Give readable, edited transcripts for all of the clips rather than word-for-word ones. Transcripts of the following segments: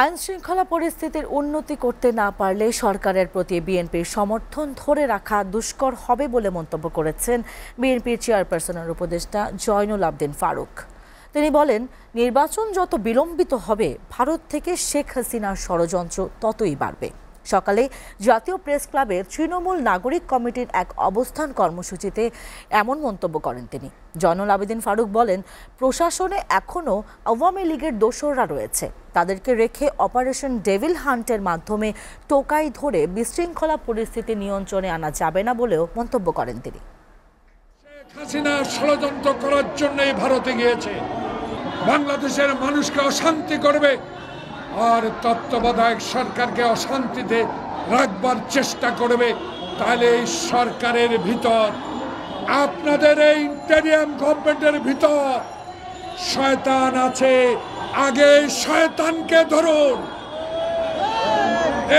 আইন শৃঙ্খলা পরিস্থিতির উন্নতি করতে না পারলে সরকারের প্রতি বিএনপির সমর্থন ধরে রাখা দুষ্কর হবে বলে মন্তব্য করেছেন বিএনপির চেয়ারপারসনের উপদেষ্টা জয়নুল আবদিন ফারুক। তিনি বলেন, নির্বাচন যত বিলম্বিত হবে, ভারত থেকে শেখ হাসিনার ষড়যন্ত্র ততই বাড়বে। সকালে জাতীয় প্রেস ক্লাবের তৃণমূল নাগরিক কমিটির এক অবস্থান কর্মসূচিতে এমন মন্তব্য করেন তিনি। জয়নুল আবেদিন ফারুক বলেন, প্রশাসনে এখনও আওয়ামী লীগের দোসররা রয়েছে, তাদেরকে রেখে অপারেশন ডেভিল হান্টের মাধ্যমে টোকাই ধরে বিশৃঙ্খলা পরিস্থিতি নিয়ন্ত্রণে আনা যাবে না বলেও মন্তব্য করেন তিনি। শেখ হাসিনা ষড়যন্ত্র করার জন্যই ভারতে গিয়েছে, বাংলাদেশের মানুষকে অশান্তি করবে আর তত্ত্বাবধায়ক সরকারকে অশান্তিতে রাখবার চেষ্টা করবে। তাহলে এই সরকারের ভিতর, আপনাদের এই ইন্টেরিয়াম গভর্নমেন্টের ভিতর শয়তান আছে। আগে শয়তানকে ধরুন,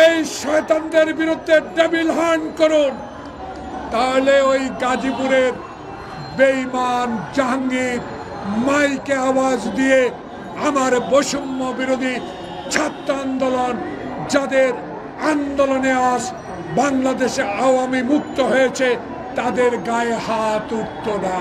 এই শয়তানদের বিরুদ্ধে ডেভিল হান্ট করুন, তাহলে ওই গাজীপুরের বেঈমান জাহাঙ্গীর মাইকে আওয়াজ দিয়ে আমার বৈষম্য বিরোধী ছাত্র আন্দোলন, যাদের আন্দোলনে আজ বাংলাদেশে আওয়ামী মুক্ত হয়েছে, তাদের গায়ে হাত উঠত না।